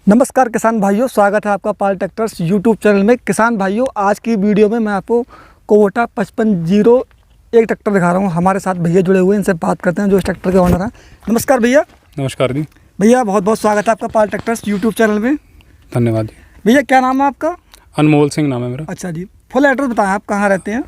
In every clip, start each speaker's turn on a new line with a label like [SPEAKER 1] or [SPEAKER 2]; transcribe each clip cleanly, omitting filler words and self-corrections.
[SPEAKER 1] नमस्कार किसान भाइयों, स्वागत है आपका पाल ट्रैक्टर्स यूट्यूब चैनल में। किसान भाइयों, आज की वीडियो में मैं आपको कुबोटा 5501 ट्रैक्टर दिखा रहा हूँ। हमारे साथ भैया जुड़े हुए हैं, इनसे बात करते हैं जो इस ट्रैक्टर के ओनर हैं। नमस्कार भैया।
[SPEAKER 2] नमस्कार जी।
[SPEAKER 1] भैया बहुत बहुत स्वागत है आपका पाल ट्रैक्टर्स यूट्यूब चैनल में।
[SPEAKER 2] धन्यवाद जी।
[SPEAKER 1] भैया क्या नाम है आपका?
[SPEAKER 2] अनमोल सिंह नाम है मेरा।
[SPEAKER 1] अच्छा जी, फुल एड्रेस बताएं, आप कहाँ रहते हैं?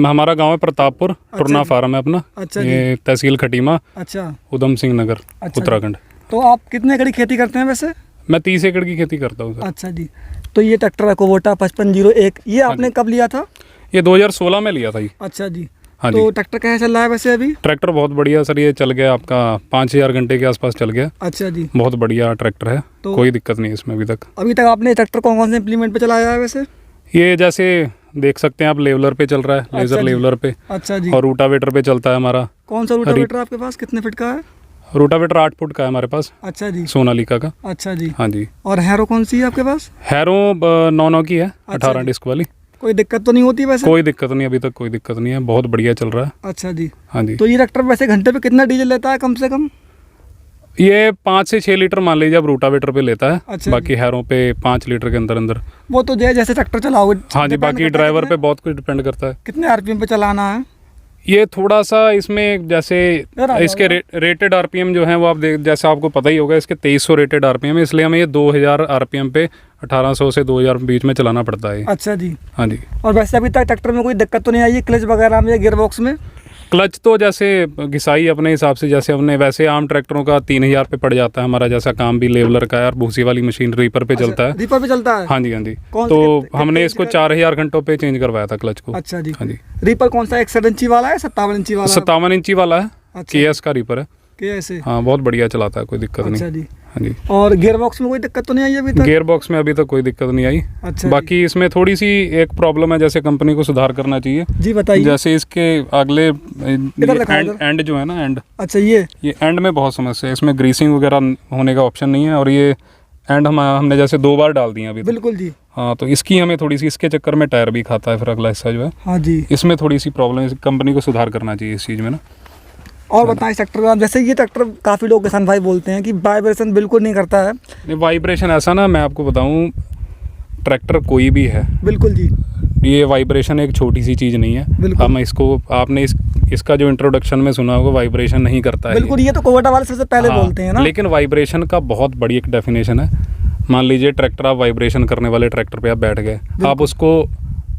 [SPEAKER 2] हमारा गांव है प्रतापपुर, टुरना फार्म है अपना।
[SPEAKER 1] अच्छा
[SPEAKER 2] ये तहसील खटीमा,
[SPEAKER 1] अच्छा,
[SPEAKER 2] उधम सिंह नगर,
[SPEAKER 1] अच्छा
[SPEAKER 2] उत्तराखंड।
[SPEAKER 1] तो आप कितने एकड़ की खेती करते हैं वैसे?
[SPEAKER 2] मैं 30 एकड़ की खेती करता हूँ सर।
[SPEAKER 1] अच्छा जी, तो ये ट्रैक्टर है कुबोटा 5501, ये आपने कब लिया था?
[SPEAKER 2] ये 2016 में लिया था ये।
[SPEAKER 1] अच्छा जी।
[SPEAKER 2] हाँ
[SPEAKER 1] तो
[SPEAKER 2] जी।
[SPEAKER 1] ट्रैक्टर कैसे चल रहा है वैसे अभी?
[SPEAKER 2] ट्रैक्टर बहुत बढ़िया सर, ये चल गया आपका 5000 घंटे के आसपास चल गया।
[SPEAKER 1] अच्छा जी।
[SPEAKER 2] बहुत बढ़िया ट्रैक्टर है,
[SPEAKER 1] तो
[SPEAKER 2] कोई दिक्कत नहीं है इसमें अभी तक।
[SPEAKER 1] अभी तक आपने ट्रैक्टर कौन कौन से इम्प्लीमेंट पे चलाया है वैसे?
[SPEAKER 2] ये जैसे देख सकते हैं आप, लेवलर पे चल रहा है, लेजर
[SPEAKER 1] जी।
[SPEAKER 2] लेवलर पे।
[SPEAKER 1] अच्छा जी।
[SPEAKER 2] और रूटावेटर पे चलता है हमारा।
[SPEAKER 1] कौन सा रूटावेटर आपके पास, कितने फीट का है?
[SPEAKER 2] रूटावेटर 8 फुट का है हमारे पास,
[SPEAKER 1] अच्छा जी।
[SPEAKER 2] सोनालिका का।
[SPEAKER 1] अच्छा जी।
[SPEAKER 2] हाँ जी।
[SPEAKER 1] और हैरो कौन सी है आपके पास?
[SPEAKER 2] हैरो 9 की है, 18
[SPEAKER 1] जी।
[SPEAKER 2] डिस्क वाली।
[SPEAKER 1] कोई दिक्कत तो नहीं होती वैसे?
[SPEAKER 2] कोई दिक्कत नहीं, अभी तक कोई दिक्कत नहीं है, बहुत बढ़िया चल रहा है।
[SPEAKER 1] अच्छा जी।
[SPEAKER 2] हाँ जी।
[SPEAKER 1] तो ये ट्रैक्टर वैसे घंटे पे कितना डीजल लेता है कम से कम?
[SPEAKER 2] ये 5 से 6 लीटर मान लीजिए अब रूटावेटर पे लेता है।
[SPEAKER 1] अच्छा
[SPEAKER 2] बाकी हैरों पे 5 लीटर के अंदर अंदर।
[SPEAKER 1] वो तो जैसे ट्रैक्टर चलाओगे।
[SPEAKER 2] हाँ जी,
[SPEAKER 1] depend
[SPEAKER 2] बाकी
[SPEAKER 1] करता है
[SPEAKER 2] ड्राइवर पे बहुत कुछ डिपेंड करता है।
[SPEAKER 1] कितने आरपीएम पे चलाना है?
[SPEAKER 2] ये थोड़ा सा इसमें जैसे
[SPEAKER 1] यार
[SPEAKER 2] इसके रेटेड आरपीएम जो है वो आप देख, जैसे आपको पता ही होगा, इसके 2300 रेटेड आरपीएम है, इसलिए हमें ये 2000 आरपीएम पे 1800 से 2000 बीच में चलाना पड़ता है।
[SPEAKER 1] अच्छा जी।
[SPEAKER 2] हाँ जी।
[SPEAKER 1] और वैसे अभी तक ट्रैक्टर में कोई दिक्कत तो नहीं आई है क्लच वगैरह में या गियर बॉक्स में?
[SPEAKER 2] क्लच तो जैसे घिसाई अपने हिसाब से, जैसे हमने वैसे आम ट्रैक्टरों का 3000 पे पड़ जाता है। हमारा जैसा काम भी लेवलर का है और भूसी वाली मशीन रीपर पे चलता है।
[SPEAKER 1] रीपर पे चलता है?
[SPEAKER 2] हाँ जी, हाँ जी।
[SPEAKER 1] कौन
[SPEAKER 2] तो
[SPEAKER 1] कितने
[SPEAKER 2] हमने इसको
[SPEAKER 1] इंच का?
[SPEAKER 2] 4000 घंटों पे चेंज करवाया था क्लच को।
[SPEAKER 1] अच्छा जी।
[SPEAKER 2] हाँ जी।
[SPEAKER 1] रीपर कौन सा, 61 इंची वाला है 57 इंची वाला?
[SPEAKER 2] 57 इंची वाला है।
[SPEAKER 1] अच्छा।
[SPEAKER 2] KS का रीपर है।
[SPEAKER 1] कैसे?
[SPEAKER 2] हाँ, बहुत बढ़िया चलाता है, कोई दिक्कत
[SPEAKER 1] अच्छा
[SPEAKER 2] नहीं।
[SPEAKER 1] जी।
[SPEAKER 2] हाँ जी।
[SPEAKER 1] और गियर बॉक्स में कोई दिक्कत तो नहीं आई अभी तक?
[SPEAKER 2] गियर बॉक्स में अभी तक कोई दिक्कत नहीं आई।
[SPEAKER 1] अच्छा
[SPEAKER 2] बाकी इसमें थोड़ी सी एक प्रॉब्लम है, जैसे कंपनी को सुधार करना चाहिए।
[SPEAKER 1] जी बताइए।
[SPEAKER 2] जैसे इसके अगले
[SPEAKER 1] दिखाओ इधर।
[SPEAKER 2] एंड जो है ना, एंड
[SPEAKER 1] अच्छा ये
[SPEAKER 2] एंड में बहुत समस्या है। इसमें ग्रीसिंग वगैरह होने का ऑप्शन नहीं है, और ये एंड हमने जैसे 2 बार डाल दिए अभी तक।
[SPEAKER 1] बिल्कुल जी।
[SPEAKER 2] हाँ, तो इसकी हमें थोड़ी सी, इसके चक्कर में टायर भी खाता है फिर अगला हिस्सा जो है।
[SPEAKER 1] हाँ जी।
[SPEAKER 2] इसमें थोड़ी सी प्रॉब्लम है, कंपनी को सुधार करना चाहिए इस चीज़ में ना।
[SPEAKER 1] और बताएं ट्रैक्टर का, जैसे ये ट्रैक्टर काफ़ी लोग किसान भाई बोलते हैं कि वाइब्रेशन बिल्कुल नहीं करता है।
[SPEAKER 2] वाइब्रेशन ऐसा ना, मैं आपको बताऊं, ट्रैक्टर कोई भी है,
[SPEAKER 1] बिल्कुल जी।
[SPEAKER 2] ये वाइब्रेशन एक छोटी सी चीज़ नहीं है।
[SPEAKER 1] बिल्कुल।
[SPEAKER 2] हम इसको, आपने इसका जो इंट्रोडक्शन में सुना होगा, वाइब्रेशन नहीं करता है
[SPEAKER 1] बिल्कुल, ये तो कुबोटा वाले सबसे पहले
[SPEAKER 2] हाँ,
[SPEAKER 1] बोलते हैं ना।
[SPEAKER 2] लेकिन वाइब्रेशन का बहुत बड़ी एक डेफिनेशन है। मान लीजिए ट्रैक्टर, आप वाइब्रेशन करने वाले ट्रैक्टर पे आप बैठ गए, आप उसको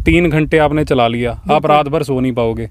[SPEAKER 2] 3 घंटे आपने चला लिया, आप रात भर सो नहीं पाओगे।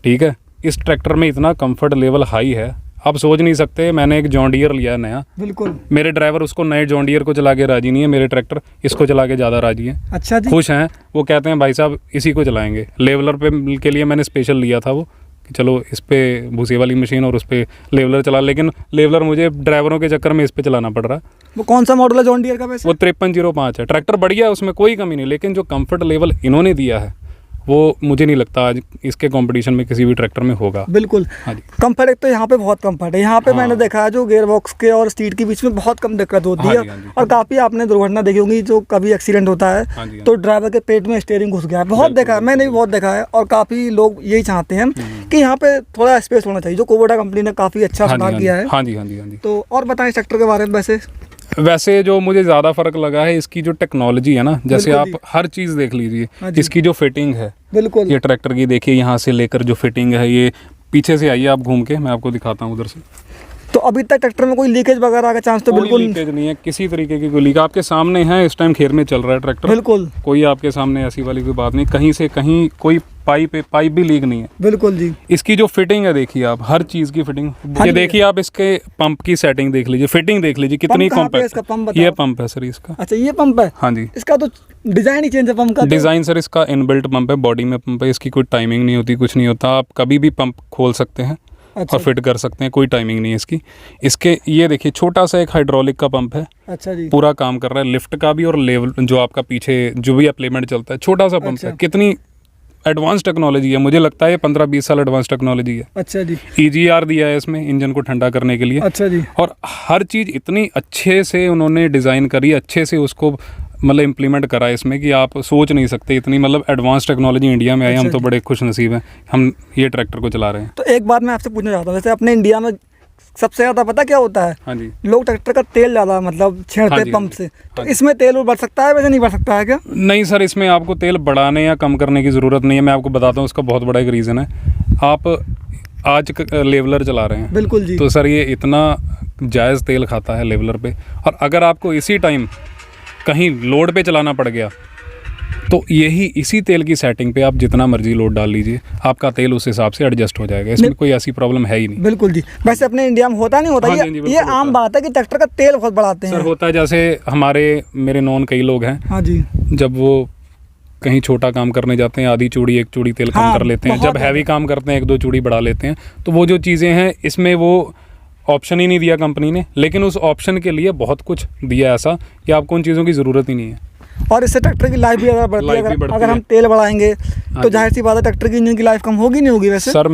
[SPEAKER 2] ठीक है, इस ट्रैक्टर में इतना कंफर्ट लेवल हाई है, आप सोच नहीं सकते। मैंने एक जॉन डियर लिया नया,
[SPEAKER 1] बिल्कुल।
[SPEAKER 2] मेरे ड्राइवर उसको नए जॉन डियर को चला के राजी नहीं है, मेरे ट्रैक्टर इसको चला के ज़्यादा राजी है,
[SPEAKER 1] अच्छा जी।
[SPEAKER 2] खुश हैं। वो कहते हैं भाई साहब इसी को चलाएंगे। लेवलर पे के लिए मैंने स्पेशल लिया था वो, कि चलो इस पे भूसी वाली मशीन और उस पे लेवलर चला, लेकिन लेवलर मुझे ड्राइवरों के चक्कर में इस पे चलाना पड़ रहा है।
[SPEAKER 1] वो कौन सा मॉडल है जॉन डियर का वैसे?
[SPEAKER 2] वो 5305 है। ट्रैक्टर बढ़िया है, उसमें कोई कमी नहीं, लेकिन जो कंफर्ट लेवल इन्होंने दिया है वो मुझे नहीं लगता आज इसके कंपटीशन में किसी भी ट्रैक्टर में होगा।
[SPEAKER 1] बिल्कुल।
[SPEAKER 2] हाँ जी।
[SPEAKER 1] कंफर्ट एक तो यहाँ पे बहुत कंफर्ट है, यहाँ पे
[SPEAKER 2] हाँ।
[SPEAKER 1] मैंने देखा है जो गियर बॉक्स के और सीट के बीच में बहुत कम दिक्कत होती
[SPEAKER 2] हाँ
[SPEAKER 1] है।
[SPEAKER 2] जी, हाँ जी।
[SPEAKER 1] और काफ़ी आपने दुर्घटना देखी होंगी, जो कभी एक्सीडेंट होता है
[SPEAKER 2] हाँ जी, हाँ
[SPEAKER 1] तो ड्राइवर के पेट में स्टीयरिंग घुस गया है। बहुत
[SPEAKER 2] बिल्कुल,
[SPEAKER 1] देखा है, मैंने भी बहुत देखा है। और काफ़ी लोग यही चाहते हैं कि यहाँ पे थोड़ा स्पेस होना चाहिए, जो कुबोटा कंपनी ने काफ़ी अच्छा
[SPEAKER 2] हाँ जी,
[SPEAKER 1] सुधार
[SPEAKER 2] हाँ
[SPEAKER 1] किया
[SPEAKER 2] जी,
[SPEAKER 1] है।
[SPEAKER 2] हाँ जी, हाँ जी, हाँ जी।
[SPEAKER 1] तो और बताएं इस ट्रैक्टर के बारे में।
[SPEAKER 2] वैसे जो मुझे ज़्यादा फ़र्क लगा है, इसकी जो टेक्नोलॉजी है ना, जैसे
[SPEAKER 1] बिल्कुल
[SPEAKER 2] आप हर चीज़ देख लीजिए,
[SPEAKER 1] हाँ जी।
[SPEAKER 2] इसकी जो फिटिंग है,
[SPEAKER 1] बिल्कुल।
[SPEAKER 2] ये ट्रैक्टर की देखिए, यहाँ से लेकर जो फिटिंग है, ये पीछे से आइए आप घूम के, मैं आपको दिखाता हूँ उधर से।
[SPEAKER 1] तो अभी तक ट्रैक्टर में कोई लीकेज वगैरह का चांस तो
[SPEAKER 2] कोई
[SPEAKER 1] बिल्कुल
[SPEAKER 2] लीकेज नहीं है, किसी तरीके की कोई लीक आपके सामने है। इस टाइम खेत में चल रहा है ट्रैक्टर,
[SPEAKER 1] बिल्कुल।
[SPEAKER 2] कोई आपके सामने ऐसी वाली कोई बात नहीं, कहीं से कहीं कोई पाइप भी लीक नहीं है।
[SPEAKER 1] बिल्कुल जी।
[SPEAKER 2] इसकी जो फिटिंग है देखिए आप, हर चीज़ की फिटिंग,
[SPEAKER 1] हाँ
[SPEAKER 2] ये
[SPEAKER 1] जी।
[SPEAKER 2] देखिए आप, इसके पंप की सेटिंग देख लीजिए, फिटिंग देख लीजिए कितनी
[SPEAKER 1] पंप कहाँ पे है
[SPEAKER 2] कॉम्पैक्ट।
[SPEAKER 1] इसका? पंप बताओ।
[SPEAKER 2] ये पंप है सर इसका।
[SPEAKER 1] अच्छा ये पंप है?
[SPEAKER 2] हाँ जी।
[SPEAKER 1] इसका तो डिजाइन ही चेंज है पंप का।
[SPEAKER 2] डिज़ाइन सर इसका इनबिल्ट पंप है, बॉडी में पंप है, इसकी कोई टाइमिंग नहीं होती, कुछ नहीं होता। आप कभी भी पंप खोल सकते हैं
[SPEAKER 1] अच्छा
[SPEAKER 2] और फिट कर सकते हैं, कोई टाइमिंग नहीं है इसकी। इसके ये देखिए, छोटा सा एक हाइड्रोलिक का पंप है,
[SPEAKER 1] अच्छा जी।
[SPEAKER 2] पूरा काम कर रहा है, लिफ्ट का भी और लेवल जो आपका पीछे जो भी अप्लेमेंट चलता है, छोटा सा पंप
[SPEAKER 1] अच्छा।
[SPEAKER 2] है। कितनी एडवांस टेक्नोलॉजी है, मुझे लगता है ये 15-20 साल एडवांस टेक्नोलॉजी है।
[SPEAKER 1] अच्छा जी।
[SPEAKER 2] EGR दिया है इसमें, इंजन को ठंडा करने के लिए।
[SPEAKER 1] अच्छा जी।
[SPEAKER 2] और हर चीज़ इतनी अच्छे से उन्होंने डिज़ाइन करी, अच्छे से उसको मतलब इम्प्लीमेंट करा है इसमें कि आप सोच नहीं सकते इतनी मतलब एडवांस टेक्नोलॉजी इंडिया में आई। हम तो बड़े खुश नसीब हैं, हम ये ट्रैक्टर को चला रहे हैं।
[SPEAKER 1] तो एक बात मैं आपसे पूछना चाहता हूँ, जैसे अपने इंडिया में सबसे ज़्यादा पता क्या होता है,
[SPEAKER 2] हाँ जी।
[SPEAKER 1] लोग ट्रैक्टर का तेल ज़्यादा मतलब छेड़ते
[SPEAKER 2] हाँ जी,
[SPEAKER 1] पंप से,
[SPEAKER 2] हाँ
[SPEAKER 1] तो
[SPEAKER 2] जी।
[SPEAKER 1] इसमें तेल और बढ़ सकता है, वैसे नहीं बढ़ सकता है क्या?
[SPEAKER 2] नहीं सर, इसमें आपको तेल बढ़ाने या कम करने की ज़रूरत नहीं है। मैं आपको बताता हूँ, उसका बहुत बड़ा एक रीज़न है। आप आज लेवलर चला रहे हैं,
[SPEAKER 1] बिल्कुल जी।
[SPEAKER 2] तो सर ये इतना जायज़ तेल खाता है लेवलर पे, और अगर आपको इसी टाइम कहीं लोड पे चलाना पड़ गया तो यही इसी तेल की सेटिंग पे आप जितना मर्जी लोड डाल लीजिए, आपका तेल उस हिसाब से एडजस्ट हो जाएगा। इसमें कोई ऐसी प्रॉब्लम है ही नहीं।
[SPEAKER 1] बिल्कुल जी। वैसे अपने इंडिया में होता नहीं होता,
[SPEAKER 2] हाँ जी,
[SPEAKER 1] ये
[SPEAKER 2] हाँ जी, बिल्कुल
[SPEAKER 1] ये
[SPEAKER 2] होता
[SPEAKER 1] आम
[SPEAKER 2] है।
[SPEAKER 1] बात है कि ट्रैक्टर का तेल बहुत बढ़ाते हैं।
[SPEAKER 2] सर होता है, जैसे हमारे मेरे नॉन कई लोग हैं,
[SPEAKER 1] हाँ जी।
[SPEAKER 2] जब वो कहीं छोटा काम करने जाते हैं, आधी चूड़ी एक चूड़ी तेल कम
[SPEAKER 1] हाँ,
[SPEAKER 2] कर लेते हैं।
[SPEAKER 1] बहुत
[SPEAKER 2] जब हैवी काम करते हैं, एक दो चूड़ी बढ़ा लेते हैं। तो वो जो चीज़ें हैं, इसमें वो ऑप्शन ही नहीं दिया कंपनी ने, लेकिन उस ऑप्शन के लिए बहुत कुछ दिया ऐसा कि आपको उन चीज़ों की ज़रूरत ही नहीं है।
[SPEAKER 1] और इससे ट्रैक्टर की लाइफ भी ज़्यादा बढ़ती है।
[SPEAKER 2] लाइफ भी बढ़ती
[SPEAKER 1] अगर हम
[SPEAKER 2] है।
[SPEAKER 1] तेल बढ़ाएंगे तो
[SPEAKER 2] जी।
[SPEAKER 1] जाहिर सी बात है ट्रैक्टर की इंजन की लाइफ कम होगी नहीं होगी वैसे?
[SPEAKER 2] सर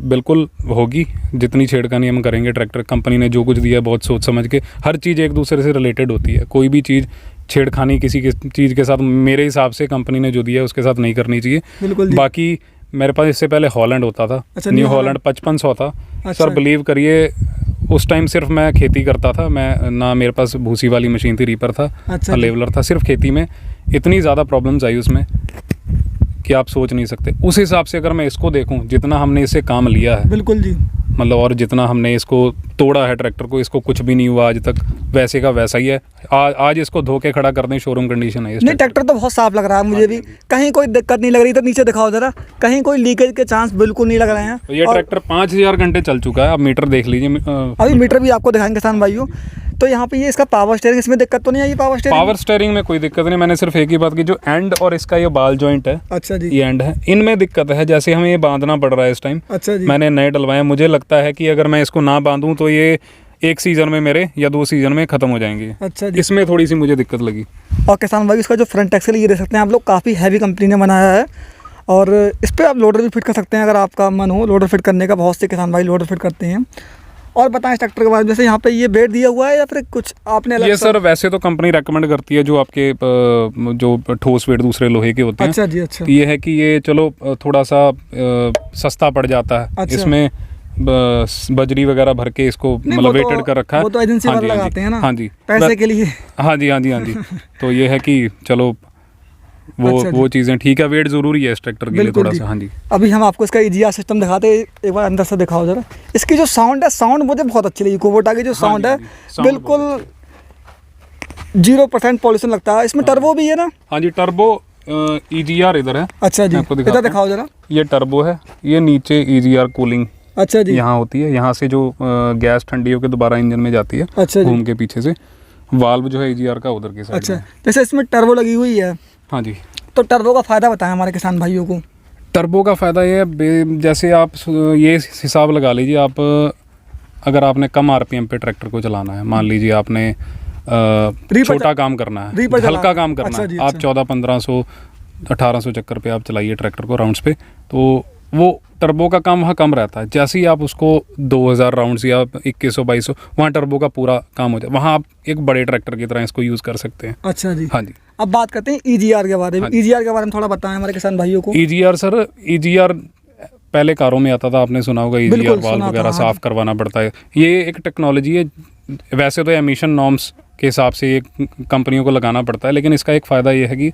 [SPEAKER 2] बिल्कुल होगी, जितनी छेड़खानी हम करेंगे। ट्रैक्टर कंपनी ने जो कुछ दिया है बहुत सोच समझ के, हर चीज़ एक दूसरे से रिलेटेड होती है। कोई भी चीज़ छेड़खानी किसी की चीज़ के साथ मेरे हिसाब से कंपनी ने जो दिया है उसके साथ नहीं करनी चाहिए।
[SPEAKER 1] बिल्कुल जी।
[SPEAKER 2] बाकी मेरे पास इससे पहले हॉलैंड होता था।
[SPEAKER 1] अच्छा,
[SPEAKER 2] न्यू
[SPEAKER 1] न्यू
[SPEAKER 2] हॉलैंड 5500 था।
[SPEAKER 1] अच्छा।
[SPEAKER 2] सर बिलीव करिए, उस टाइम सिर्फ मैं खेती करता था, मैं ना मेरे पास भूसी वाली मशीन थी, रीपर था,
[SPEAKER 1] अच्छा
[SPEAKER 2] ना
[SPEAKER 1] जी।
[SPEAKER 2] लेवलर था। सिर्फ खेती में इतनी ज़्यादा प्रॉब्लम्स आई उसमें कि आप सोच नहीं सकते। उस हिसाब से अगर मैं इसको देखूं, जितना हमने इससे काम लिया है,
[SPEAKER 1] बिल्कुल जी।
[SPEAKER 2] मतलब और जितना हमने इसको तोड़ा है ट्रैक्टर को, इसको कुछ भी नहीं हुआ आज तक, वैसे का वैसा ही है। आज इसको धो के खड़ा कर दें, शोरूम कंडीशन है इस
[SPEAKER 1] नहीं, ट्रैक्टर तो बहुत साफ लग रहा है मुझे भी, कहीं कोई दिक्कत नहीं लग रही। तो नीचे दिखाओ जरा, कहीं कोई लीकेज के चांस बिल्कुल नहीं लग रहे हैं।
[SPEAKER 2] तो ये
[SPEAKER 1] और
[SPEAKER 2] ट्रैक्टर 5000 घंटे चल चुका है। आप मीटर देख लीजिए।
[SPEAKER 1] अभी मीटर भी आपको दिखाएंगे किसान भाइयों। तो यहाँ पे ये इसका पावर स्टीयरिंग, इसमें दिक्कत तो नहीं आई पावर स्टीयरिंग?
[SPEAKER 2] पावर स्टीयरिंग में कोई दिक्कत नहीं। मैंने सिर्फ एक ही बात की, जो एंड और इसका ये बाल जॉइंट है,
[SPEAKER 1] अच्छा जी।
[SPEAKER 2] ये एंड है, इनमें दिक्कत है। जैसे हमें ये बांधना पड़ रहा है इस टाइम,
[SPEAKER 1] अच्छा जी।
[SPEAKER 2] मैंने नए डलवाए। मुझे लगता है कि अगर मैं इसको ना बांधूं तो ये एक सीज़न में मेरे या 2 सीज़न में ख़त्म हो जाएंगे।
[SPEAKER 1] अच्छा जी।
[SPEAKER 2] इसमें थोड़ी सी मुझे दिक्कत लगी।
[SPEAKER 1] और किसान भाई इसका जो फ्रंट एक्सेल ये देख सकते हैं आप लोग, काफ़ी हैवी कंपनी ने बनाया है। और इस पर आप लोडर भी फिट कर सकते हैं अगर आपका मन हो लोडर फिट करने का। बहुत से किसान भाई लोडर फिट करते हैं। और बताएं इस ट्रैक्टर के बारे में, जैसे यहाँ पे ये बेड दिया हुआ है या फिर कुछ आपने अलग
[SPEAKER 2] ये
[SPEAKER 1] सा?
[SPEAKER 2] सर वैसे तो कंपनी रेकमेंड करती है जो आपके जो ठोस वेट दूसरे लोहे के होते हैं।
[SPEAKER 1] अच्छा जी। अच्छा।
[SPEAKER 2] ये है कि ये चलो थोड़ा सा सस्ता पड़ जाता है।
[SPEAKER 1] अच्छा।
[SPEAKER 2] इसमें बजरी वगैरह भर के इसको
[SPEAKER 1] नहीं,
[SPEAKER 2] मतलब
[SPEAKER 1] वो तो-
[SPEAKER 2] वेटेड कर रखा है।
[SPEAKER 1] वो तो एजेंसी
[SPEAKER 2] हाँ
[SPEAKER 1] वाले
[SPEAKER 2] जी, हाँ जी,
[SPEAKER 1] लगाते हैं ना,
[SPEAKER 2] हाँ जी,
[SPEAKER 1] पैसे के लिए।
[SPEAKER 2] हाँ जी, हाँ जी, हाँ जी। तो ये है कि चलो
[SPEAKER 1] अच्छा जी।
[SPEAKER 2] वो चीज़ें ठीक है। वेट ज़रूरी है इस ट्रैक्टर के लिए
[SPEAKER 1] बिल्कुल
[SPEAKER 2] थोड़ा
[SPEAKER 1] जी।
[SPEAKER 2] सा। हाँ जी।
[SPEAKER 1] अभी हम आपको इसका ईजीआर सिस्टम दिखाते हैं, एक बार अंदर से दिखाओ जरा। इसकी जो साउंड है, साउंड मुझे बहुत अच्छी लगी। कुबोटा की जो साउंड है,
[SPEAKER 2] हाँ जी, साउंड
[SPEAKER 1] बिल्कुल 0% पॉल्यूशन लगता है। इसमें टर्बो भी है ना?
[SPEAKER 2] हाँ जी, टर्बो EGR इधर है।
[SPEAKER 1] अच्छा जी,
[SPEAKER 2] मैं आपको दिखाता
[SPEAKER 1] इधर दिखाओ जरा।
[SPEAKER 2] ये टर्बो है, ये नीचे EGR कूलिंग
[SPEAKER 1] अच्छा जी।
[SPEAKER 2] यहाँ होती है। यहाँ से जो गैस ठंडी होकर दोबारा इंजन में जाती है,
[SPEAKER 1] अच्छा जी।
[SPEAKER 2] घूम के पीछे से वाल्व जो है EGR का उधर की साइड
[SPEAKER 1] अच्छा,
[SPEAKER 2] में।
[SPEAKER 1] जैसे इसमें टर्बो लगी हुई है,
[SPEAKER 2] हाँ जी।
[SPEAKER 1] तो टर्बो का फ़ायदा बताएं हमारे किसान भाइयों को।
[SPEAKER 2] टर्बो का फ़ायदा ये है, जैसे आप ये हिसाब लगा लीजिए, आप अगर आपने कम RPM पे ट्रैक्टर को चलाना है, मान लीजिए आपने छोटा काम करना है,
[SPEAKER 1] रीपर
[SPEAKER 2] हल्का
[SPEAKER 1] चलाना।
[SPEAKER 2] काम करना
[SPEAKER 1] अच्छा
[SPEAKER 2] है,
[SPEAKER 1] जी,
[SPEAKER 2] आप
[SPEAKER 1] अच्छा।
[SPEAKER 2] 1400-1500 1800 चक्कर पे आप चलाइए ट्रैक्टर को राउंड्स पे, तो वो टर्बो का काम वहाँ कम रहता है। जैसे ही आप उसको 2000 राउंड्स या 2100-2200, वहाँ टर्बो का पूरा काम हो जाए। वहाँ आप एक बड़े ट्रैक्टर की तरह इसको यूज़ कर सकते हैं।
[SPEAKER 1] अच्छा जी।
[SPEAKER 2] हाँ जी।
[SPEAKER 1] अब बात करते हैं EGR के बारे में।
[SPEAKER 2] हाँ जी।
[SPEAKER 1] EGR के बारे में थोड़ा बताएं हमारे किसान भाइयों को।
[SPEAKER 2] EGR सर, EGR पहले कारों में आता था, आपने सुना होगा।
[SPEAKER 1] बिल्कुल,
[SPEAKER 2] EGR वाल्व
[SPEAKER 1] सुना था,
[SPEAKER 2] वगैरह
[SPEAKER 1] हाँ
[SPEAKER 2] साफ़
[SPEAKER 1] जी। करवाना
[SPEAKER 2] करवाना पड़ता है। ये एक टेक्नोलॉजी है। वैसे तो एमिशन नॉर्म्स के हिसाब से ये कंपनियों को लगाना पड़ता है, लेकिन इसका एक फ़ायदा ये है कि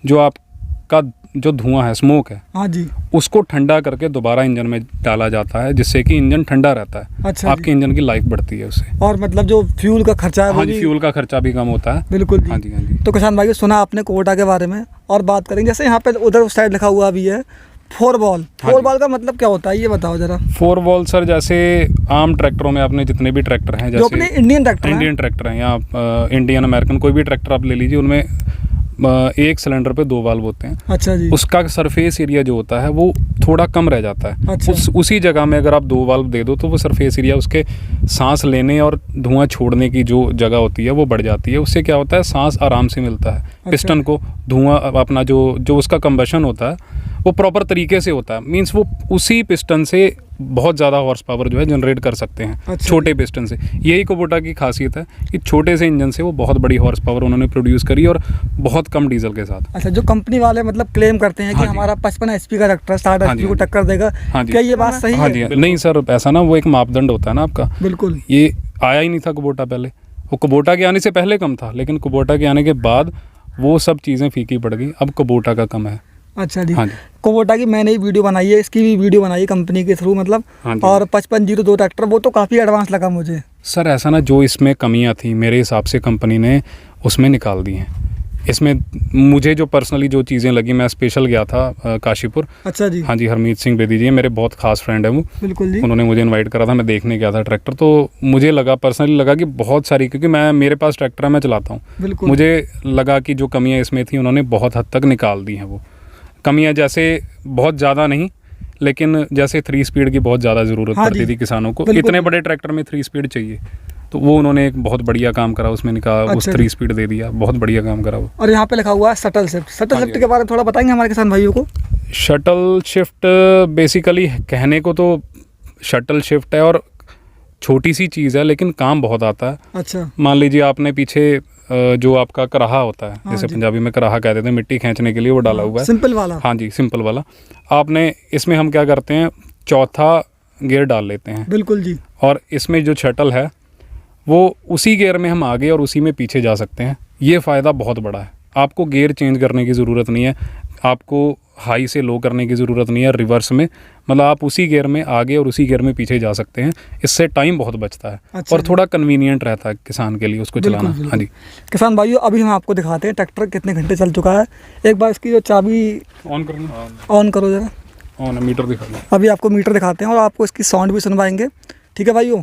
[SPEAKER 2] जो आपका जो धुआं है, स्मोक है,
[SPEAKER 1] हाँ जी।
[SPEAKER 2] उसको ठंडा करके दोबारा इंजन में डाला जाता है, जिससे कि इंजन ठंडा रहता है।
[SPEAKER 1] अच्छा
[SPEAKER 2] आपके इंजन की लाइफ बढ़ती है उससे।
[SPEAKER 1] और मतलब जो फ्यूल का खर्चा है वो
[SPEAKER 2] हाँ जी,
[SPEAKER 1] भी-
[SPEAKER 2] फ्यूल का खर्चा भी कम होता है।
[SPEAKER 1] बिल्कुल जी।
[SPEAKER 2] हाँ जी, हाँ जी।
[SPEAKER 1] तो किसान भाइयों, सुना आपने कुबोटा के बारे में। और बात करेंगे, जैसे यहाँ पे उधर उस साइड लिखा हुआ भी है 4 बॉल।
[SPEAKER 2] हाँ
[SPEAKER 1] 4
[SPEAKER 2] जी।
[SPEAKER 1] बॉल का मतलब क्या होता है, ये बताओ जरा।
[SPEAKER 2] 4 वॉल सर, जैसे आम ट्रैक्टरों में आपने जितने भी ट्रैक्टर हैं,
[SPEAKER 1] जो अपने
[SPEAKER 2] जैसे
[SPEAKER 1] इंडियन ट्रैक्टर हैं।
[SPEAKER 2] इंडियन ट्रैक्टर हैं या इंडियन अमेरिकन, कोई भी ट्रैक्टर आप ले लीजिए, उनमें एक सिलेंडर पे 2 वाल्व होते हैं।
[SPEAKER 1] अच्छा जी।
[SPEAKER 2] उसका सरफेस एरिया जो होता है वो थोड़ा कम रह जाता है।
[SPEAKER 1] अच्छा।
[SPEAKER 2] उसी जगह में अगर आप 2 वाल्व दे दो तो वो सरफेस एरिया, उसके सांस लेने और धुआं छोड़ने की जो जगह होती है वो बढ़ जाती है। उससे क्या होता है, सांस आराम से मिलता है पिस्टन को। धुआं अपना जो उसका कंबशन होता है वो प्रॉपर तरीके से होता है। मीन्स वो उसी पिस्टन से बहुत ज़्यादा हॉर्स पावर जो है जनरेट कर सकते हैं
[SPEAKER 1] अच्छा।
[SPEAKER 2] छोटे पिस्टन से। यही कुबोटा की खासियत है कि छोटे से इंजन से वो बहुत बड़ी हॉर्स पावर उन्होंने प्रोड्यूस करी और बहुत कम डीजल के साथ।
[SPEAKER 1] अच्छा, जो कंपनी वाले मतलब क्लेम करते हैं कि
[SPEAKER 2] हाँ जी।
[SPEAKER 1] हमारा 55 HP का ट्रैक्टर 60
[SPEAKER 2] हाँ जी,
[SPEAKER 1] HP को
[SPEAKER 2] हाँ जी।
[SPEAKER 1] टक्कर देगा,
[SPEAKER 2] हाँ जी।
[SPEAKER 1] क्या ये बात सही
[SPEAKER 2] हाँ
[SPEAKER 1] है?
[SPEAKER 2] जी, नहीं सर, ऐसा ना वो एक मापदंड होता है ना आपका।
[SPEAKER 1] बिल्कुल।
[SPEAKER 2] ये आया ही नहीं था कुबोटा पहले, वो कुबोटा के आने से पहले कम था, लेकिन कुबोटा के आने के बाद वो सब चीज़ें फीकी पड़ गई, अब कुबोटा का कम है।
[SPEAKER 1] अच्छा जी।
[SPEAKER 2] हाँ जी।
[SPEAKER 1] कुबोटा की मैंने ही वीडियो बनाई है, इसकी भी वीडियो बनाई है कंपनी के थ्रू मतलब।
[SPEAKER 2] हाँ जी।
[SPEAKER 1] और 5502 ट्रैक्टर वो तो काफ़ी एडवांस लगा मुझे।
[SPEAKER 2] सर ऐसा ना, जो इसमें कमियां थी मेरे हिसाब से कंपनी ने उसमें निकाल दी हैं। इसमें मुझे जो पर्सनली जो चीज़ें लगी, मैं स्पेशल गया था काशीपुर।
[SPEAKER 1] अच्छा जी।
[SPEAKER 2] हाँ जी, हरमीत सिंह बेदी जी मेरे बहुत खास फ्रेंड है वो।
[SPEAKER 1] बिल्कुल जी।
[SPEAKER 2] उन्होंने मुझे इनवाइट करा था, मैं देखने गया था ट्रैक्टर। तो मुझे लगा, पर्सनली लगा कि बहुत सारी, क्योंकि मेरे पास ट्रैक्टर है, मैं चलाता हूँ,
[SPEAKER 1] बिल्कुल।
[SPEAKER 2] मुझे लगा कि जो कमियां इसमें थी उन्होंने बहुत हद तक निकाल दी हैं। वो कमियां जैसे बहुत ज़्यादा नहीं, लेकिन जैसे 3 स्पीड की बहुत ज़्यादा ज़रूरत
[SPEAKER 1] हाँ
[SPEAKER 2] पड़ती
[SPEAKER 1] जी।
[SPEAKER 2] थी किसानों को,
[SPEAKER 1] बिल्कुल।
[SPEAKER 2] इतने बड़े ट्रैक्टर में 3 स्पीड चाहिए, तो वो उन्होंने एक बहुत बढ़िया काम करा उसमें, निकाल उस
[SPEAKER 1] अच्छा
[SPEAKER 2] 3
[SPEAKER 1] जी।
[SPEAKER 2] स्पीड दे दिया, बहुत बढ़िया काम करा वो।
[SPEAKER 1] और यहाँ पे लिखा हुआ है शटल शिफ्ट। शटल
[SPEAKER 2] हाँ जी,
[SPEAKER 1] शिफ्ट के बारे में थोड़ा बताएंगे हमारे किसान भाइयों को?
[SPEAKER 2] शटल शिफ्ट बेसिकली कहने को तो शटल शिफ्ट है और छोटी सी चीज़ है, लेकिन काम बहुत आता है।
[SPEAKER 1] अच्छा।
[SPEAKER 2] मान लीजिए आपने पीछे जो आपका कराहा होता है,
[SPEAKER 1] हाँ
[SPEAKER 2] जैसे
[SPEAKER 1] जी।
[SPEAKER 2] पंजाबी में कराहा कहते थे, मिट्टी खींचने के लिए वो डाला हुआ है।
[SPEAKER 1] सिंपल वाला।
[SPEAKER 2] हाँ जी, सिंपल वाला। आपने इसमें हम क्या करते हैं, चौथा गियर डाल लेते हैं,
[SPEAKER 1] बिल्कुल जी।
[SPEAKER 2] और इसमें जो शटल है वो उसी गियर में हम आगे और उसी में पीछे जा सकते हैं। ये फ़ायदा बहुत बड़ा है, आपको गियर चेंज करने की ज़रूरत नहीं है, आपको हाई से लो करने की ज़रूरत नहीं है, रिवर्स में, मतलब आप उसी गियर में आगे और उसी गियर में पीछे जा सकते हैं। इससे टाइम बहुत बचता है।
[SPEAKER 1] अच्छा
[SPEAKER 2] और
[SPEAKER 1] जी।
[SPEAKER 2] थोड़ा कन्वीनियंट रहता है किसान के लिए उसको
[SPEAKER 1] बिल्कुल,
[SPEAKER 2] चलाना।
[SPEAKER 1] बिल्कुल।
[SPEAKER 2] हाँ जी।
[SPEAKER 1] किसान भाइयों, अभी हम आपको दिखाते हैं ट्रैक्टर कितने घंटे चल चुका है। एक बार इसकी जो चाबी
[SPEAKER 2] ऑन करना,
[SPEAKER 1] ऑन करो जरा।
[SPEAKER 2] ऑन है, मीटर दिखा दो।
[SPEAKER 1] अभी आपको मीटर दिखाते हैं और आपको इसकी साउंड भी सुनवाएंगे, ठीक है भाइयों?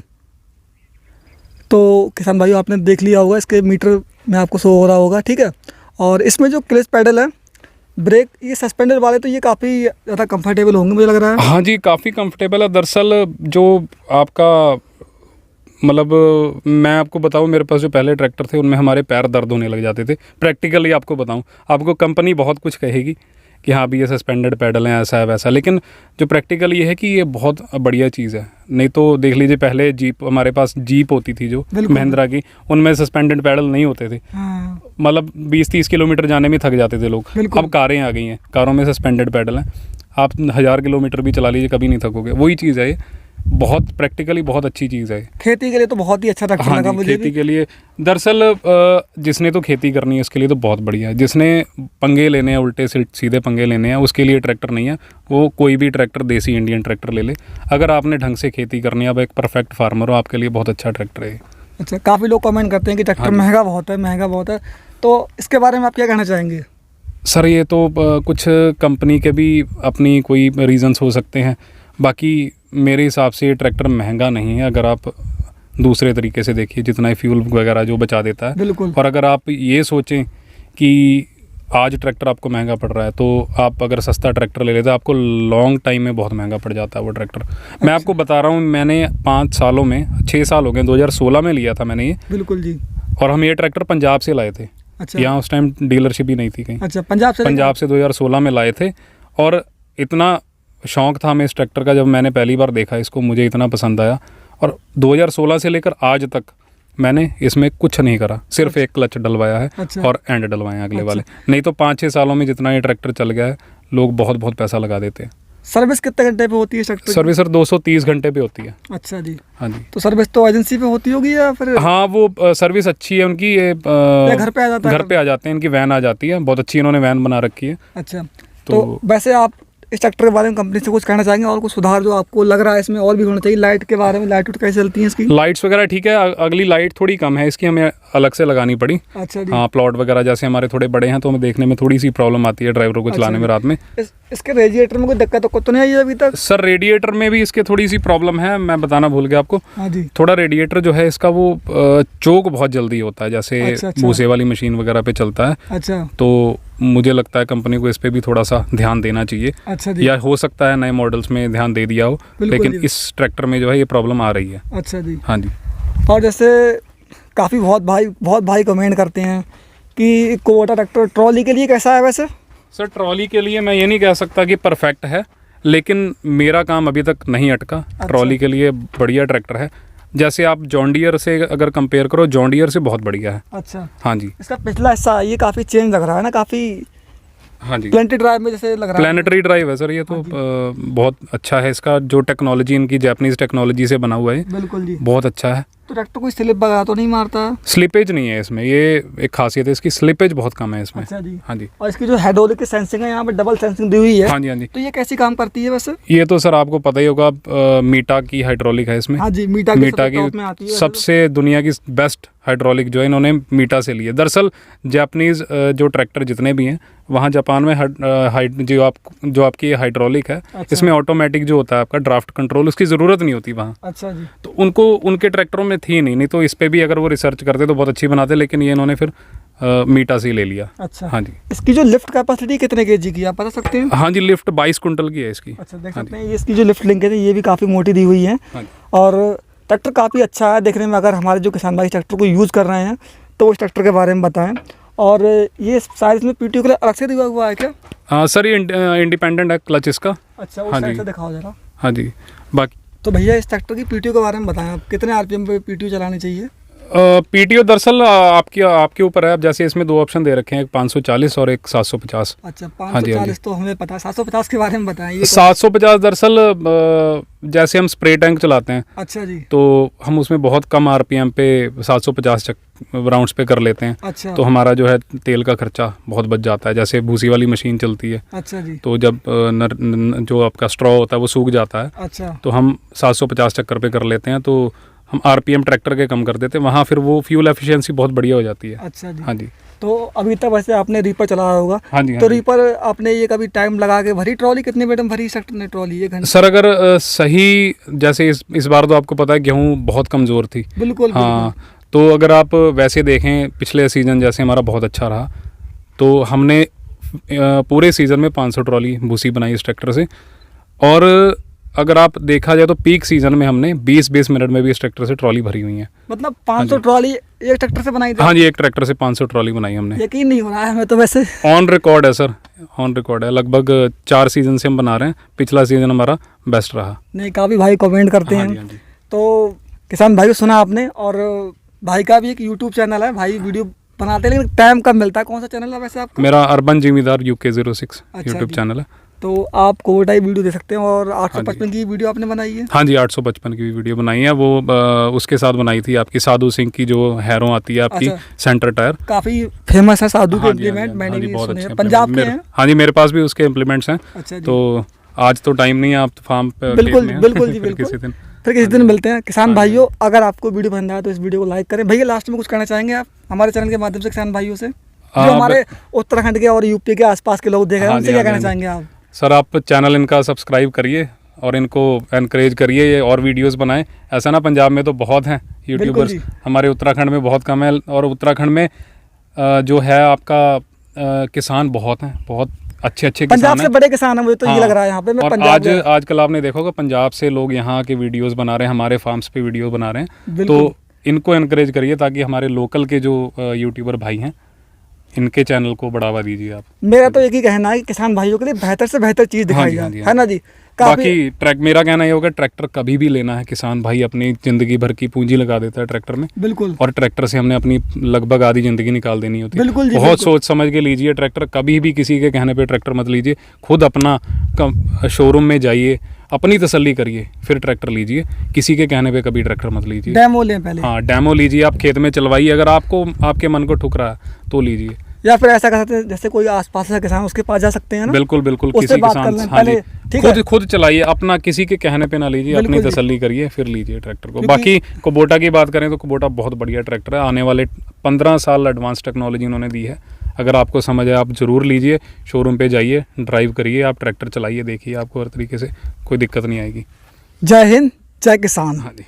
[SPEAKER 1] तो किसान भाइयों, आपने देख लिया होगा, इसके मीटर में आपको शो हो रहा होगा, ठीक है? और इसमें जो क्लच पैडल है, ब्रेक, ये सस्पेंडर वाले तो ये काफ़ी ज़्यादा कंफर्टेबल होंगे मुझे लग रहा है।
[SPEAKER 2] हाँ जी, काफ़ी कंफर्टेबल है। दरअसल जो आपका, मतलब मैं आपको बताऊं, मेरे पास जो पहले ट्रैक्टर थे उनमें हमारे पैर दर्द होने लग जाते थे। प्रैक्टिकली आपको बताऊं, आपको कंपनी बहुत कुछ कहेगी कि हाँ भी ये सस्पेंडेड पैडल हैं, ऐसा है वैसा, लेकिन जो प्रैक्टिकल ये है कि ये बहुत बढ़िया चीज़ है। नहीं तो देख लीजिए, पहले जीप, हमारे पास जीप होती थी जो
[SPEAKER 1] बिल्कुल।
[SPEAKER 2] महिंद्रा की, उनमें सस्पेंडेड पैडल नहीं होते थे।
[SPEAKER 1] हाँ।
[SPEAKER 2] मतलब 20-30 किलोमीटर जाने में थक जाते थे लोग।
[SPEAKER 1] बिल्कुल।
[SPEAKER 2] अब कारें आ गई हैं, कारों में सस्पेंडेड पैडल हैं, आप 1000 किलोमीटर भी चला लीजिए, कभी नहीं थकोगे। वही चीज़ है ये, बहुत प्रैक्टिकली बहुत अच्छी चीज़ है।
[SPEAKER 1] खेती के लिए तो बहुत ही अच्छा ट्रैक्टर
[SPEAKER 2] हाँ
[SPEAKER 1] लगा
[SPEAKER 2] जी,
[SPEAKER 1] मुझे
[SPEAKER 2] खेती
[SPEAKER 1] भी।
[SPEAKER 2] के लिए दरअसल जिसने तो खेती करनी है उसके लिए तो बहुत बढ़िया है। जिसने पंगे लेने हैं, उल्टे सीधे पंगे लेने हैं, उसके लिए ट्रैक्टर नहीं है। वो कोई भी ट्रैक्टर, देसी इंडियन ट्रैक्टर ले ले। अगर आपने ढंग से खेती करनी है, आप एक परफेक्ट फार्मर हो, आपके लिए बहुत अच्छा ट्रैक्टर है।
[SPEAKER 1] अच्छा, काफ़ी लोग कमेंट करते हैं कि ट्रैक्टर
[SPEAKER 2] हाँ जी।
[SPEAKER 1] महंगा बहुत है, महंगा बहुत है, तो इसके बारे में आप क्या कहना चाहेंगे?
[SPEAKER 2] सर ये तो कुछ कंपनी के भी अपनी कोई रीजंस हो सकते हैं। बाकी मेरे हिसाब से ये ट्रैक्टर महंगा नहीं है, अगर आप दूसरे तरीके से देखिए, जितना फ्यूल वगैरह जो बचा देता है।
[SPEAKER 1] बिल्कुल।
[SPEAKER 2] और अगर आप ये सोचें कि आज ट्रैक्टर आपको महंगा पड़ रहा है, तो आप अगर सस्ता ट्रैक्टर ले लेते हैं, आपको लॉन्ग टाइम में बहुत महंगा पड़ जाता है वो ट्रैक्टर। मैं आपको बता रहा हूँ, मैंने 5 सालों में 6 साल हो गए, 2016 में लिया था मैंने ये।
[SPEAKER 1] बिल्कुल जी।
[SPEAKER 2] और हम ये ट्रैक्टर पंजाब से लाए थे।
[SPEAKER 1] अच्छा।
[SPEAKER 2] यहाँ उस टाइम डीलरशिप ही नहीं थी कहीं।
[SPEAKER 1] अच्छा, पंजाब से
[SPEAKER 2] 2016 में लाए थे। और इतना शौक़ था हमें इस ट्रैक्टर का, जब मैंने पहली बार देखा इसको मुझे इतना पसंद आया। और 2016 से लेकर आज तक मैंने इसमें कुछ नहीं करा, सिर्फ एक क्लच डलवाया है।
[SPEAKER 1] अच्छा।
[SPEAKER 2] और एंड डलवाए हैं अगले
[SPEAKER 1] अच्छा।
[SPEAKER 2] वाले। नहीं तो 5-6 सालों में जितना ये ट्रैक्टर चल गया है, लोग बहुत बहुत पैसा लगा देते हैं।
[SPEAKER 1] सर्विस कितने घंटे पे होती है इस ट्रैक्टर की?
[SPEAKER 2] सर्विस सर 230 घंटे पे होती है।
[SPEAKER 1] अच्छा जी।
[SPEAKER 2] हाँ जी।
[SPEAKER 1] तो सर्विस तो एजेंसी पे होती होगी या फिर?
[SPEAKER 2] हाँ, वो सर्विस अच्छी है उनकी। ये
[SPEAKER 1] या घर पे आ जाता है?
[SPEAKER 2] घर पे आ जाते हैं, इनकी वैन आ जाती है, बहुत अच्छी इन्होंने वैन बना रखी है।
[SPEAKER 1] अच्छा।
[SPEAKER 2] तो
[SPEAKER 1] तो वैसे आप इस ट्रैक्टर के बारे में कंपनी से कुछ कहना चाहेंगे, और कुछ सुधार जो आपको लग रहा है इसमें और भी होना चाहिए? लाइट के बारे में, लाइट कैसे चलती है इसकी?
[SPEAKER 2] लाइट्स वगैरह ठीक है, अगली लाइट थोड़ी कम है इसकी, हमें अलग से लगानी पड़ी।
[SPEAKER 1] अच्छा जी।
[SPEAKER 2] हाँ, प्लॉट वगैरह जैसे हमारे थोड़े बड़े हैं, तो हमें देखने में थोड़ी सी प्रॉब्लम आती है ड्राइवरों को
[SPEAKER 1] अच्छा
[SPEAKER 2] चलाने में
[SPEAKER 1] जी।
[SPEAKER 2] रात में।
[SPEAKER 1] इसके रेडिएटर में कोई दिक्कत तो नहीं आई है अभी तक?
[SPEAKER 2] सर रेडिएटर में भी इसके थोड़ी सी प्रॉब्लम है, मैं बताना भूल गया आपको।
[SPEAKER 1] हाँ जी।
[SPEAKER 2] थोड़ा रेडिएटर जो है इसका, वो चोक बहुत जल्दी होता है, जैसे
[SPEAKER 1] अच्छा, अच्छा।
[SPEAKER 2] भूसे वाली मशीन वगैरह पे चलता है।
[SPEAKER 1] अच्छा।
[SPEAKER 2] तो मुझे लगता है कंपनी को इस पे भी थोड़ा सा ध्यान देना चाहिए।
[SPEAKER 1] अच्छा जी।
[SPEAKER 2] या हो सकता है नए मॉडल्स में ध्यान दे दिया हो,
[SPEAKER 1] बिल्कुल
[SPEAKER 2] लेकिन
[SPEAKER 1] जी।
[SPEAKER 2] इस ट्रैक्टर में जो है ये प्रॉब्लम आ रही है।
[SPEAKER 1] अच्छा जी।
[SPEAKER 2] हाँ जी।
[SPEAKER 1] और जैसे काफ़ी बहुत भाई कमेंट करते हैं कि कुबोटा ट्रैक्टर ट्रॉली के लिए कैसा है वैसे?
[SPEAKER 2] सर ट्रॉली के लिए मैं ये नहीं कह सकता कि परफेक्ट है, लेकिन मेरा काम अभी तक नहीं अटका। ट्रॉली के लिए बढ़िया ट्रैक्टर है। जैसे आप जॉन डियर से अगर कंपेयर करो, जॉन डियर से बहुत बढ़िया है।
[SPEAKER 1] अच्छा,
[SPEAKER 2] हाँ जी।
[SPEAKER 1] इसका पिछला हिस्सा ये काफ़ी चेंज लग रहा है ना, काफ़ी
[SPEAKER 2] हाँ जी,
[SPEAKER 1] प्लेनेटरी ड्राइव में जैसे लग रहा है।
[SPEAKER 2] प्लानिटरी ड्राइव है सर ये तो। बहुत अच्छा है इसका जो टेक्नोलॉजी, इनकी जापानीज टेक्नोलॉजी से बना हुआ है,
[SPEAKER 1] बिल्कुल जी।
[SPEAKER 2] बहुत अच्छा है।
[SPEAKER 1] तो ट्रैक्टर कोई स्लिप वगैरह तो नहीं मारता?
[SPEAKER 2] स्लिपेज नहीं है इसमें, ये एक खासियत है इसकी, स्लिपेज बहुत कम है इसमें।
[SPEAKER 1] अच्छा जी।
[SPEAKER 2] हाँ जी।
[SPEAKER 1] और इसकी जो हाइड्रोलिक की सेंसिंग है, यहाँ पे डबल सेंसिंग दी हुई है।
[SPEAKER 2] हाँ जी, हाँ जी।
[SPEAKER 1] तो ये कैसी काम करती है वैसे?
[SPEAKER 2] ये तो सर आपको पता ही होगा, मीटा की हाइड्रोलिक है इसमें।
[SPEAKER 1] हाँ जी, मीटा की टॉप में आती है।
[SPEAKER 2] सबसे दुनिया की बेस्ट हाइड्रोलिक जो है इन्होंने मीटा से ली है। दरअसल जापानीज जो ट्रैक्टर जितने भी हैं वहाँ जापान में जो आपकी हाइड्रोलिक है,
[SPEAKER 1] अच्छा।
[SPEAKER 2] इसमें ऑटोमेटिक जो होता है आपका ड्राफ्ट कंट्रोल, उसकी ज़रूरत नहीं होती वहाँ।
[SPEAKER 1] अच्छा जी।
[SPEAKER 2] तो उनके ट्रैक्टरों में थी नहीं तो इस पे भी अगर वो रिसर्च करते तो बहुत अच्छी बनाते, लेकिन ये इन्होंने फिर मीटा से ही ले लिया।
[SPEAKER 1] अच्छा।
[SPEAKER 2] हाँ जी।
[SPEAKER 1] इसकी जो लिफ्ट कैपेसिटी कितने केजी की आप बता सकते हैं?
[SPEAKER 2] हाँ जी, लिफ्ट 22 कुंटल की है इसकी।
[SPEAKER 1] अच्छा, देख
[SPEAKER 2] हाँ
[SPEAKER 1] सकते हैं ये इसकी जो लिफ्ट लिंक है ये भी काफ़ी मोटी दी हुई है।
[SPEAKER 2] हाँ जी।
[SPEAKER 1] और ट्रैक्टर काफ़ी अच्छा है देखने में। अगर हमारे जो किसान भाई ट्रैक्टर को यूज़ कर रहे हैं तो उस ट्रैक्टर के बारे में बताएं। और ये शायद इसमें पीटीओ के लिए अलग से दिया हुआ है क्या?
[SPEAKER 2] हाँ सर, ये इंडिपेंडेंट है क्लच इसका।
[SPEAKER 1] अच्छा, उस
[SPEAKER 2] हाँ
[SPEAKER 1] साइड
[SPEAKER 2] जी।
[SPEAKER 1] से दिखाओ जरा।
[SPEAKER 2] हाँ जी। बाकी
[SPEAKER 1] तो भैया इस ट्रैक्टर की पीटीओ के बारे में बताएं, आप कितने आरपीएम पे पीटीओ चलानी चाहिए?
[SPEAKER 2] पीटीओ दरअसल आपके ऊपर है। अब जैसे इसमें दो ऑप्शन दे रखे हैं, एक 540 और एक 750।
[SPEAKER 1] अच्छा,
[SPEAKER 2] हाँ जी, हाँ
[SPEAKER 1] 540 तो हमें पता है, 750 के बारे में बताएं। ये
[SPEAKER 2] 750 दरअसल जैसे हम स्प्रे टैंक चलाते हैं
[SPEAKER 1] अच्छा जी।
[SPEAKER 2] तो हम उसमें बहुत कम आरपीएम पे 750 राउंड्स पे कर लेते हैं।
[SPEAKER 1] अच्छा।
[SPEAKER 2] तो हमारा जो है तेल का खर्चा बहुत बच जाता है। जैसे भूसी वाली मशीन चलती है
[SPEAKER 1] अच्छा जी।
[SPEAKER 2] तो जब जो आपका स्ट्रॉ होता है वो सूख जाता है,
[SPEAKER 1] अच्छा।
[SPEAKER 2] तो हम 750 चक्कर पे कर लेते हैं, तो हम आरपीएम ट्रैक्टर के कम कर देते हैं। वहाँ फिर वो फ्यूल एफिशिएंसी बहुत बढ़िया हो जाती है।
[SPEAKER 1] अच्छा जी।
[SPEAKER 2] हाँ जी।
[SPEAKER 1] तो अभी तक वैसे आपने रीपर चलाया होगा।
[SPEAKER 2] हाँ जी, हाँ
[SPEAKER 1] तो
[SPEAKER 2] जी।
[SPEAKER 1] रीपर आपने ये कभी टाइम लगा के भरी ट्रॉली? कितने मैडम भरी ट्रैक्टर ने ट्रॉली? 1 घंटे?
[SPEAKER 2] सर अगर सही, जैसे इस बार तो आपको पता है गेहूँ बहुत कमज़ोर थी।
[SPEAKER 1] बिल्कुल।
[SPEAKER 2] हाँ, तो अगर आप वैसे देखें पिछले सीज़न जैसे हमारा बहुत अच्छा रहा, तो हमने पूरे सीज़न में 500 ट्रॉली भूसी बनाई इस ट्रैक्टर से। और अगर आप देखा जाए तो पीक सीज़न में हमने 20-20 मिनट में भी इस ट्रैक्टर से ट्रॉली भरी हुई है।
[SPEAKER 1] मतलब 500 ट्रॉली एक ट्रैक्टर से बनाई थी?
[SPEAKER 2] हाँ जी, एक ट्रैक्टर से 500 ट्रॉली बनाई हमने।
[SPEAKER 1] यकीन नहीं हो रहा है हमें तो वैसे।
[SPEAKER 2] ऑन रिकॉर्ड है सर, ऑन रिकॉर्ड है। लगभग 4 सीज़न से हम बना रहे हैं, पिछला सीज़न हमारा बेस्ट रहा।
[SPEAKER 1] नहीं, काफ़ी भाई कमेंट करते
[SPEAKER 2] हाँ
[SPEAKER 1] हैं।
[SPEAKER 2] जी, हाँ जी।
[SPEAKER 1] तो किसान भाई सुना आपने। और भाई का भी एक यूट्यूब चैनल है, भाई वीडियो बनाते हैं लेकिन टाइम कम मिलता है। कौन सा चैनल है वैसे आपका?
[SPEAKER 2] मेरा अर्बन जिमीदार UK06
[SPEAKER 1] अच्छा
[SPEAKER 2] यूट्यूब
[SPEAKER 1] जी।
[SPEAKER 2] चैनल है।
[SPEAKER 1] तो आप कोविड टाइप वीडियो दे सकते हैं। और
[SPEAKER 2] हाँ
[SPEAKER 1] 855 की वीडियो आपने बनाई है?
[SPEAKER 2] हाँ जी, 855 की भी वीडियो बनाई है। वो उसके साथ बनाई थी आपकी साधु सिंह की जो हैरो आती है आपकी,
[SPEAKER 1] अच्छा।
[SPEAKER 2] Centre tyre.
[SPEAKER 1] काफ़ी फेमस है साधु के
[SPEAKER 2] हाँ जी, हाँ जी,
[SPEAKER 1] इम्प्लीमेंट, मैंने
[SPEAKER 2] हाँ जी,
[SPEAKER 1] भी
[SPEAKER 2] बहुत
[SPEAKER 1] सुने
[SPEAKER 2] अच्छे
[SPEAKER 1] हैं। पंजाब के
[SPEAKER 2] implement
[SPEAKER 1] हैं?
[SPEAKER 2] हाँ जी, मेरे पास भी उसके इम्प्लीमेंट्स हैं।
[SPEAKER 1] अच्छा जी।
[SPEAKER 2] तो आज तो टाइम नहीं है, आप फार्म पे
[SPEAKER 1] बिल्कुल
[SPEAKER 2] खेत में हैं।
[SPEAKER 1] बिल्कुल जी,
[SPEAKER 2] फिर
[SPEAKER 1] बिल्कुल।
[SPEAKER 2] किसी दिन।
[SPEAKER 1] फिर किसी दिन मिलते हैं। किसान
[SPEAKER 2] हाँ जी,
[SPEAKER 1] भाइयों, अगर आपको वीडियो पसंद आया तो इस वीडियो को लाइक करें। भैया लास्ट में कुछ कहना चाहेंगे आप हमारे चैनल के माध्यम से किसान भाइयों से, जो
[SPEAKER 2] हाँ,
[SPEAKER 1] हमारे उत्तराखंड के और यूपी के आसपास के लोग देख रहे हैं,
[SPEAKER 2] हाँ
[SPEAKER 1] उनसे
[SPEAKER 2] जी,
[SPEAKER 1] क्या
[SPEAKER 2] हाँ जी,
[SPEAKER 1] कहना
[SPEAKER 2] हाँ जी।
[SPEAKER 1] चाहेंगे आप?
[SPEAKER 2] सर आप चैनल इनका सब्सक्राइब करिए और इनको एनकरेज करिए, ये और वीडियोस बनाएं। ऐसा ना पंजाब में तो बहुत हैं यूट्यूबर्स,
[SPEAKER 1] जी।
[SPEAKER 2] हमारे उत्तराखंड में बहुत कम है। और उत्तराखंड में जो है आपका किसान बहुत हैं, बहुत अच्छे अच्छे
[SPEAKER 1] पंजाब
[SPEAKER 2] किसान
[SPEAKER 1] से
[SPEAKER 2] हैं।
[SPEAKER 1] बड़े किसान है मुझे तो ये
[SPEAKER 2] हाँ,
[SPEAKER 1] लग रहा है यहाँ पे। मैं
[SPEAKER 2] और
[SPEAKER 1] पंजाब गया।
[SPEAKER 2] आजकल आपने देखा होगा पंजाब से लोग यहाँ के वीडियोस बना रहे हैं, हमारे फार्म्स पे वीडियो बना रहे हैं।
[SPEAKER 1] बिल्कुल।
[SPEAKER 2] तो इनको एनकरेज करिए ताकि हमारे लोकल के जो यूट्यूबर भाई हैं इनके चैनल को बढ़ावा दीजिए आप।
[SPEAKER 1] मेरा तो एक ही कहना है कि किसान भाइयों के लिए बेहतर से बेहतर चीज़
[SPEAKER 2] हाँ
[SPEAKER 1] दिखाई
[SPEAKER 2] जी,
[SPEAKER 1] जाए,
[SPEAKER 2] हाँ जी,
[SPEAKER 1] है ना जी?
[SPEAKER 2] बाकी मेरा कहना ये होगा, ट्रैक्टर कभी भी लेना है, किसान भाई अपनी ज़िंदगी भर की पूंजी लगा देता है ट्रैक्टर में,
[SPEAKER 1] बिल्कुल
[SPEAKER 2] और ट्रैक्टर से हमने अपनी लगभग आधी ज़िंदगी निकाल देनी होती है।
[SPEAKER 1] बिल्कुल जी,
[SPEAKER 2] बहुत
[SPEAKER 1] बिल्कुल।
[SPEAKER 2] सोच समझ के लीजिए ट्रैक्टर। कभी भी किसी के कहने पे ट्रैक्टर मत लीजिए, खुद अपना शोरूम में जाइए, अपनी तसल्ली करिए, फिर ट्रैक्टर लीजिए। किसी के कहने पे कभी ट्रैक्टर मत लीजिए।
[SPEAKER 1] डेमो लें पहले।
[SPEAKER 2] हाँ, डेमो लीजिए, आप खेत में चलवाइए। अगर आपको आपके मन को ठुक रहा है तो लीजिए।
[SPEAKER 1] या फिर ऐसा कर सकते हैं, जैसे कोई आसपास का किसान उसके पास जा सकते हैं ना?
[SPEAKER 2] बिल्कुल बिल्कुल,
[SPEAKER 1] उससे
[SPEAKER 2] किसी
[SPEAKER 1] बात कर
[SPEAKER 2] किसान
[SPEAKER 1] लें
[SPEAKER 2] हाँ जी,
[SPEAKER 1] पहले, ठीक है?
[SPEAKER 2] खुद चलाइए, अपना किसी के कहने पे ना लीजिए, अपनी
[SPEAKER 1] बिल्कुल जी।
[SPEAKER 2] तसल्ली करिए फिर लीजिए ट्रैक्टर को।
[SPEAKER 1] क्योंकि-
[SPEAKER 2] बाकी कुबोटा की बात करें तो कुबोटा बहुत बढ़िया ट्रैक्टर है। आने वाले 15 साल एडवांस टेक्नोलॉजी उन्होंने दी है। अगर आपको समझ है आप ज़रूर लीजिए, शोरूम पे जाइए, ड्राइव करिए, आप ट्रैक्टर चलाइए, देखिए आपको हर तरीके से कोई दिक्कत नहीं आएगी।
[SPEAKER 1] जय हिंद, जय किसान।
[SPEAKER 2] हाँ जी।